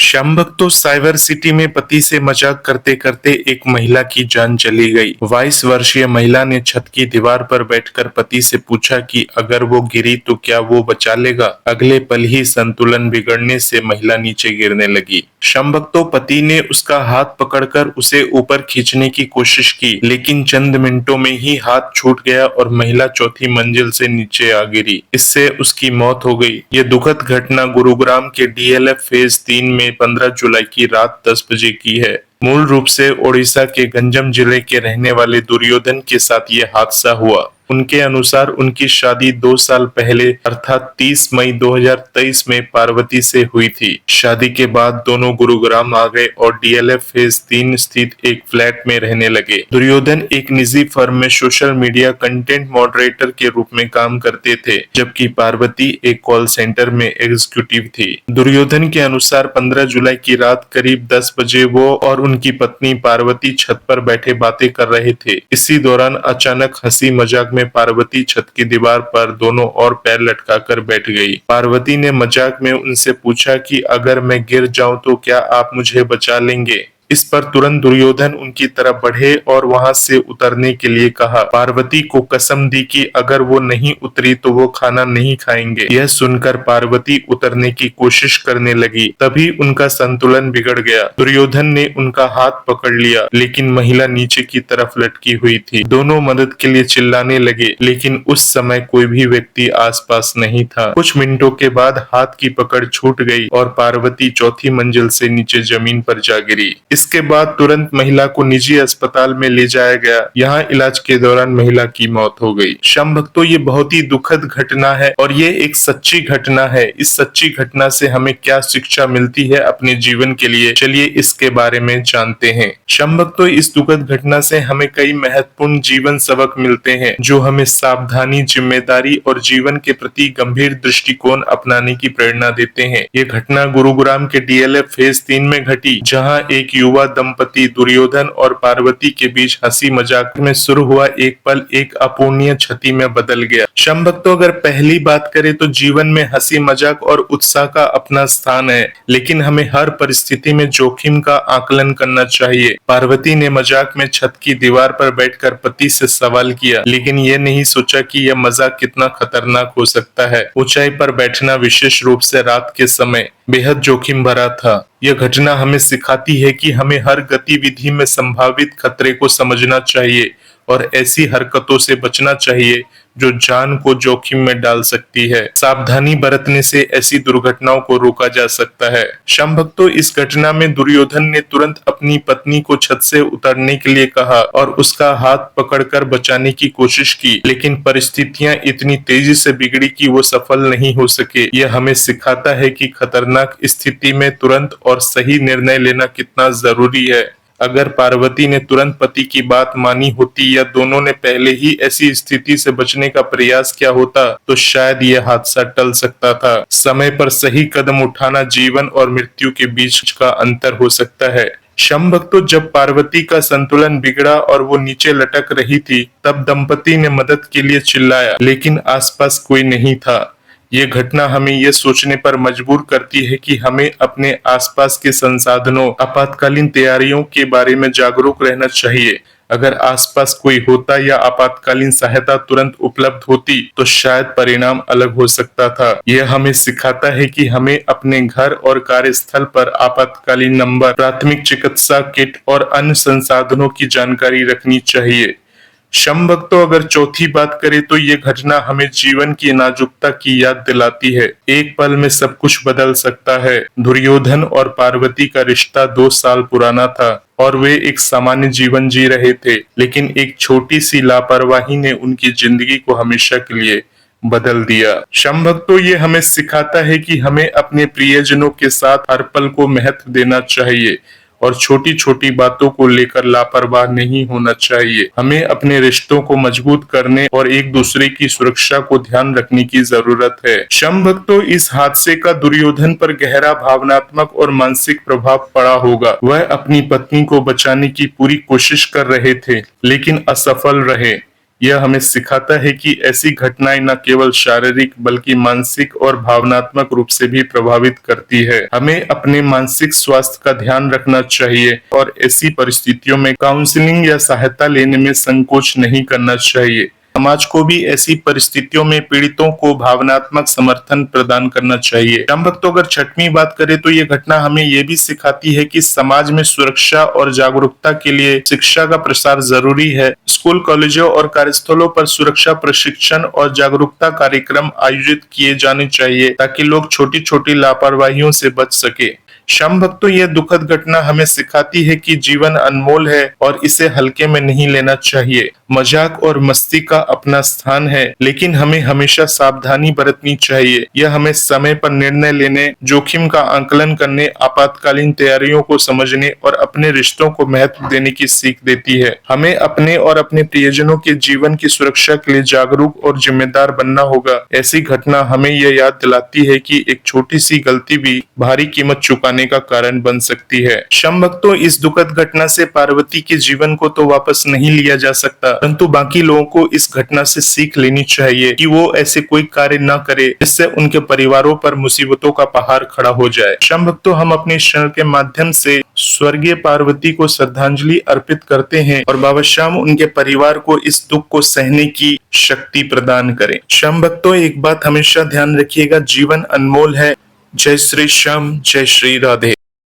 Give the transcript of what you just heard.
श्याम भक्तों, cyber city में पति से मजाक करते करते एक महिला की जान चली गई। 22 वर्षीय महिला ने छत की दीवार पर बैठकर पति से पूछा कि अगर वो गिरी तो क्या वो बचा लेगा। अगले पल ही संतुलन बिगड़ने से महिला नीचे गिरने लगी। श्याम भक्तों, पति ने उसका हाथ पकड़कर उसे ऊपर खींचने की कोशिश की, लेकिन चंद मिनटों में ही हाथ छूट गया और महिला चौथी मंजिल से नीचे आ गिरी। इससे उसकी मौत हो गई। ये दुखद घटना गुरुग्राम के डीएलएफ फेज 3 में 15 जुलाई की रात 10 बजे की है। मूल रूप से ओडिशा के गंजम जिले के रहने वाले दुर्योधन के साथ ये हादसा हुआ। उनके अनुसार उनकी शादी 2 साल पहले अर्थात 30 मई 2023 में पार्वती से हुई थी। शादी के बाद दोनों गुरुग्राम आ गए और डीएलएफ फेज 3 स्थित एक फ्लैट में रहने लगे। दुर्योधन एक निजी फर्म में सोशल मीडिया कंटेंट मॉडरेटर के रूप में काम करते थे, जबकि पार्वती एक कॉल सेंटर में एग्जीक्यूटिव थी। दुर्योधन के अनुसार 15 जुलाई की रात करीब 10 बजे वो और उनकी पत्नी पार्वती छत पर बैठे बातें कर रहे थे। इसी दौरान अचानक हंसी मजाक में पार्वती छत की दीवार पर दोनों और पैर लटकाकर बैठ गई। पार्वती ने मजाक में उनसे पूछा कि अगर मैं गिर जाऊं तो क्या आप मुझे बचा लेंगे। इस पर तुरंत दुर्योधन उनकी तरफ बढ़े और वहां से उतरने के लिए कहा। पार्वती को कसम दी कि अगर वो नहीं उतरी तो वो खाना नहीं खाएंगे। यह सुनकर पार्वती उतरने की कोशिश करने लगी, तभी उनका संतुलन बिगड़ गया। दुर्योधन ने उनका हाथ पकड़ लिया, लेकिन महिला नीचे की तरफ लटकी हुई थी। दोनों मदद के लिए चिल्लाने लगे, लेकिन उस समय कोई भी व्यक्ति आसपास नहीं था। कुछ मिनटों के बाद हाथ की पकड़ छूट गई और पार्वती चौथी मंजिल से नीचे जमीन पर जा गिरी। इसके बाद तुरंत महिला को निजी अस्पताल में ले जाया गया। यहाँ इलाज के दौरान महिला की मौत हो गई। श्याम भक्तों, ये बहुत ही दुखद घटना है और ये एक सच्ची घटना है। इस सच्ची घटना से हमें क्या शिक्षा मिलती है अपने जीवन के लिए, चलिए इसके बारे में जानते हैं। श्याम भक्तों, इस दुखद घटना से हमें कई महत्वपूर्ण जीवन सबक मिलते हैं, जो हमें सावधानी, जिम्मेदारी और जीवन के प्रति गंभीर दृष्टिकोण अपनाने की प्रेरणा देते हैं। ये घटना गुरुग्राम के डीएलएफ फेज 3 में घटी, जहाँ एक युवा दंपति दुर्योधन और पार्वती के बीच हंसी मजाक में शुरू हुआ एक पल एक अपूर्णीय क्षति में बदल गया। श्याम भक्तों, अगर पहली बात करें तो जीवन में हंसी मजाक और उत्साह का अपना स्थान है, लेकिन हमें हर परिस्थिति में जोखिम का आकलन करना चाहिए। पार्वती ने मजाक में छत की दीवार पर बैठकर पति से सवाल किया, लेकिन ये नहीं सोचा कि यह मजाक कितना खतरनाक हो सकता है। ऊंचाई पर बैठना, विशेष रूप से रात के समय, बेहद जोखिम भरा था। यह घटना हमें सिखाती है कि हमें हर गतिविधि में संभावित खतरे को समझना चाहिए और ऐसी हरकतों से बचना चाहिए जो जान को जोखिम में डाल सकती है। सावधानी बरतने से ऐसी दुर्घटनाओं को रोका जा सकता है। श्याम भक्तों, इस घटना में दुर्योधन ने तुरंत अपनी पत्नी को छत से उतरने के लिए कहा और उसका हाथ पकड़कर बचाने की कोशिश की, लेकिन परिस्थितियां इतनी तेजी से बिगड़ी कि वो सफल नहीं हो सके। यह हमें सिखाता है कि खतरनाक स्थिति में तुरंत और सही निर्णय लेना कितना जरूरी है। अगर पार्वती ने तुरंत पति की बात मानी होती या दोनों ने पहले ही ऐसी स्थिति से बचने का प्रयास किया होता तो शायद यह हादसा टल सकता था। समय पर सही कदम उठाना जीवन और मृत्यु के बीच का अंतर हो सकता है। श्याम भक्तों, जब पार्वती का संतुलन बिगड़ा और वो नीचे लटक रही थी, तब दंपति ने मदद के लिए चिल्लाया, लेकिन आसपास कोई नहीं था। ये घटना हमें ये सोचने पर मजबूर करती है कि हमें अपने आसपास के संसाधनों, आपातकालीन तैयारियों के बारे में जागरूक रहना चाहिए। अगर आसपास कोई होता या आपातकालीन सहायता तुरंत उपलब्ध होती तो शायद परिणाम अलग हो सकता था। यह हमें सिखाता है कि हमें अपने घर और कार्यस्थल पर आपातकालीन नंबर, प्राथमिक चिकित्सा किट और अन्य संसाधनों की जानकारी रखनी चाहिए। श्याम भक्तों, अगर चौथी बात करें तो ये घटना हमें जीवन की नाजुकता की याद दिलाती है। एक पल में सब कुछ बदल सकता है। दुर्योधन और पार्वती का रिश्ता 2 साल पुराना था और वे एक सामान्य जीवन जी रहे थे, लेकिन एक छोटी सी लापरवाही ने उनकी जिंदगी को हमेशा के लिए बदल दिया। श्याम भक्तों, ये हमें सिखाता है कि हमें अपने प्रियजनों के साथ हर पल को महत्व देना चाहिए और छोटी छोटी बातों को लेकर लापरवाह नहीं होना चाहिए। हमें अपने रिश्तों को मजबूत करने और एक दूसरे की सुरक्षा को ध्यान रखने की जरूरत है। श्याम भक्तों, इस हादसे का दुर्योधन पर गहरा भावनात्मक और मानसिक प्रभाव पड़ा होगा। वह अपनी पत्नी को बचाने की पूरी कोशिश कर रहे थे, लेकिन असफल रहे। यह हमें सिखाता है कि ऐसी घटनाएं न केवल शारीरिक बल्कि मानसिक और भावनात्मक रूप से भी प्रभावित करती है। हमें अपने मानसिक स्वास्थ्य का ध्यान रखना चाहिए और ऐसी परिस्थितियों में काउंसलिंग या सहायता लेने में संकोच नहीं करना चाहिए। समाज को भी ऐसी परिस्थितियों में पीड़ितों को भावनात्मक समर्थन प्रदान करना चाहिए। राम भक्तों, अगर छठवीं बात करें तो ये घटना हमें ये भी सिखाती है कि समाज में सुरक्षा और जागरूकता के लिए शिक्षा का प्रसार जरूरी है। स्कूल, कॉलेजों और कार्यस्थलों पर सुरक्षा प्रशिक्षण और जागरूकता कार्यक्रम आयोजित किए जाने चाहिए ताकि लोग छोटी छोटी लापरवाहियों से बच सके। श्याम भक्तों, यह दुखद घटना हमें सिखाती है कि जीवन अनमोल है और इसे हल्के में नहीं लेना चाहिए। मजाक और मस्ती का अपना स्थान है, लेकिन हमें हमेशा सावधानी बरतनी चाहिए। यह हमें समय पर निर्णय लेने, जोखिम का आकलन करने, आपातकालीन तैयारियों को समझने और अपने रिश्तों को महत्व देने की सीख देती है। हमें अपने और अपने प्रियजनों के जीवन की सुरक्षा के लिए जागरूक और जिम्मेदार बनना होगा। ऐसी घटना हमें यह याद दिलाती है कि एक छोटी सी गलती भी भारी कीमत चुकाने का कारण बन सकती है। श्याम भक्तों, इस दुखद घटना से पार्वती के जीवन को तो वापस नहीं लिया जा सकता, परंतु बाकी लोगों को इस घटना से सीख लेनी चाहिए कि वो ऐसे कोई कार्य न करे जिससे उनके परिवारों पर मुसीबतों का पहाड़ खड़ा हो जाए। श्याम भक्तों, हम अपने चैनल के माध्यम से स्वर्गीय पार्वती को श्रद्धांजलि अर्पित करते हैं और बाबा श्याम उनके परिवार को इस दुख को सहने की शक्ति प्रदान करें। श्याम भक्तों, एक बात हमेशा ध्यान रखिएगा, जीवन अनमोल है। जय श्री श्याम, जय श्री राधे।